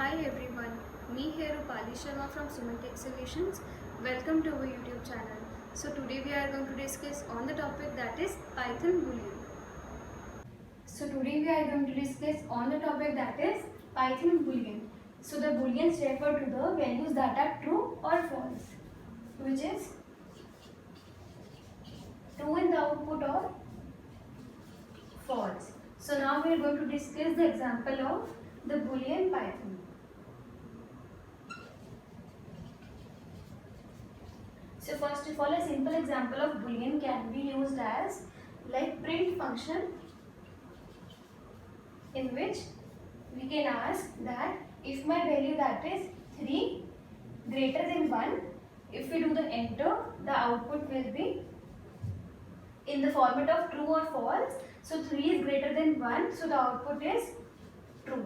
Hi everyone, me here Rupali Sharma from Sumantech Solutions. Welcome to our YouTube channel. So today we are going to discuss on the topic that is Python Boolean. So today we are going to discuss on the topic that is Python Boolean. So the Booleans refer to the values that are true or false, which is true in the output or false. So now we are going to discuss the example of the Boolean Python. So first of all, a simple example of Boolean can be used as like print function, in which we can ask that if my value that is 3 greater than 1, if we do the enter, the output will be in the format of true or false. So 3 is greater than 1, so the output is true.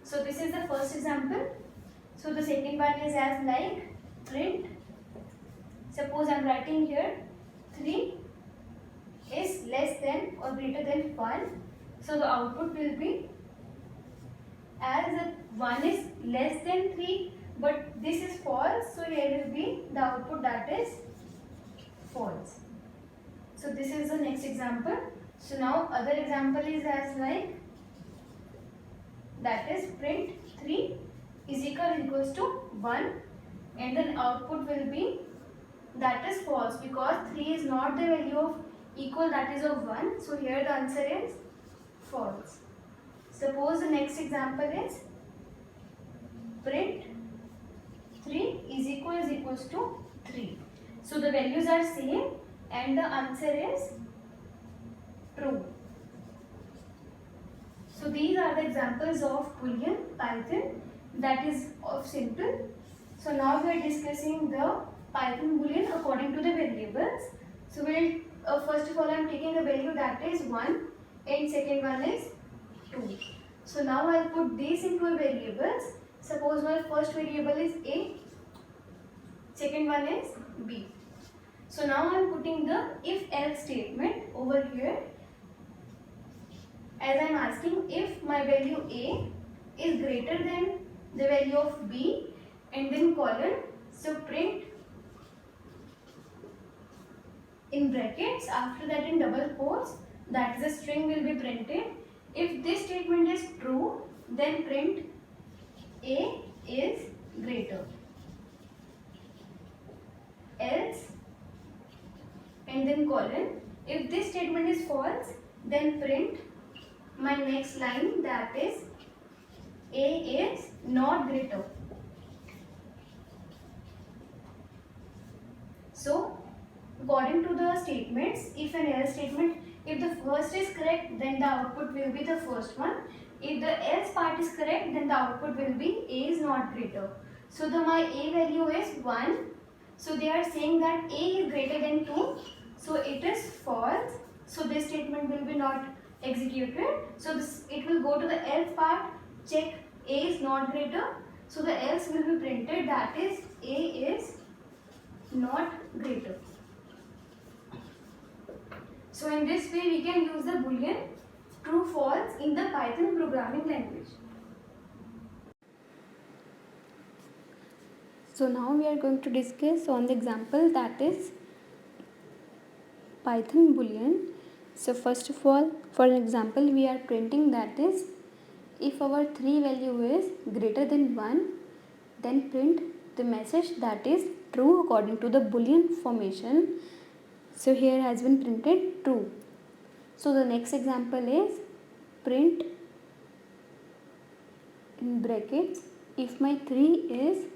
So this is the first example. So the second one is as like print. Suppose I am writing here 3 is less than or greater than 1. So the output will be as 1 is less than 3, but this is false. So here will be the output that is false. So this is the next example. So now other example is as like that is print 3 is equals to 1, and then output will be that is false because 3 is not the value of equal, that is of 1. So here the answer is false. Suppose the next example is print 3 is equals to 3. So the values are same and the answer is true. So these are the examples of Boolean Python, that is of simple. So now we are discussing the Python Boolean according to the variables. So we'll first of all I am taking a value that is 1 and second one is 2. So now I'll put this into a variables. Suppose my first variable is A, second one is B. So now I am putting the if else statement over here, as I am asking if my value A is greater than the value of B, and then colon, so print in brackets, after that in double quotes, that is a string will be printed. If this statement is true, then print A is greater. Else, and then colon, if this statement is false, then print my next line, that is A is not greater. So according to the statements, if an else statement, if the first is correct, then the output will be the first one. If the else part is correct, then the output will be A is not greater. So my A value is 1. So they are saying that A is greater than 2. So it is false. So this statement will be not executed. So it will go to the else part, check A is not greater. So the else will be printed, that is A is not greater. So in this way we can use the Boolean true false in the Python programming language. So now we are going to discuss on the example that is Python Boolean. So first of all, for an example we are printing that is if our 3 value is greater than 1, then print the message that is true according to the Boolean formation. So here has been printed true. So the next example is print in brackets if my 3 is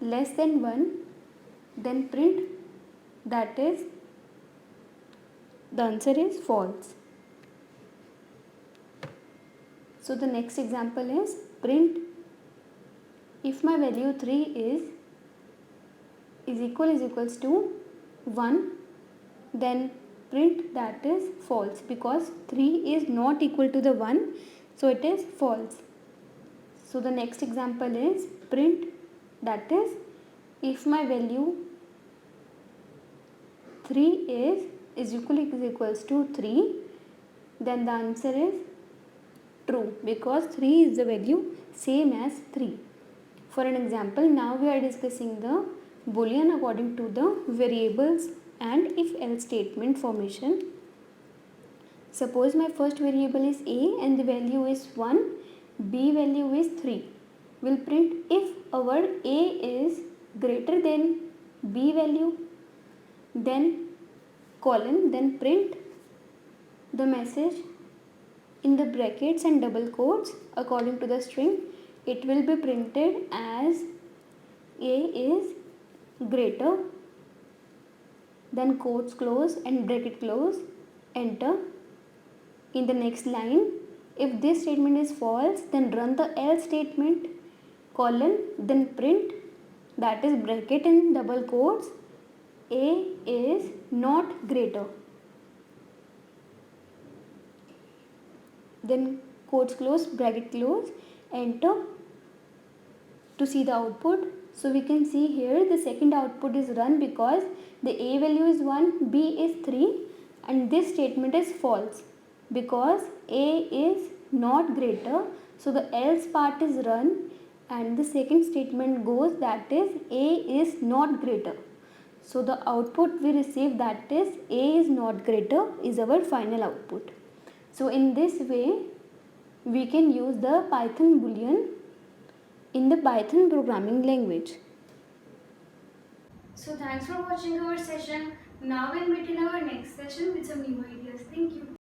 less than 1, then print that is the answer is false. So the next example is print if my value 3 is equals to 1, then print that is false because 3 is not equal to the 1, so it is false. So the next example is print that is if my value 3 is equals to 3, then the answer is true because 3 is the value same as 3. For an example, now we are discussing the Boolean according to the variables and if else statement formation. Suppose my first variable is a and the value is 1, b value is 3. We'll print if our a is greater than b value, then colon, then print the message in the brackets and double quotes according to the string. It will be printed as a is greater, then quotes close and bracket close, enter. In the next line, if this statement is false, then run the else statement, colon, then print, that is bracket and double quotes, a is not greater. Then quotes close, bracket close, enter to see the output. So we can see here the second output is run because the a value is 1, b is 3 and this statement is false because a is not greater. So the else part is run and the second statement goes, that is a is not greater. So the output we receive, that is a is not greater, is our final output. So in this way we can use the Python Boolean in the Python programming language. So thanks for watching our session. Now we'll meet in our next session with some new ideas. Thank you.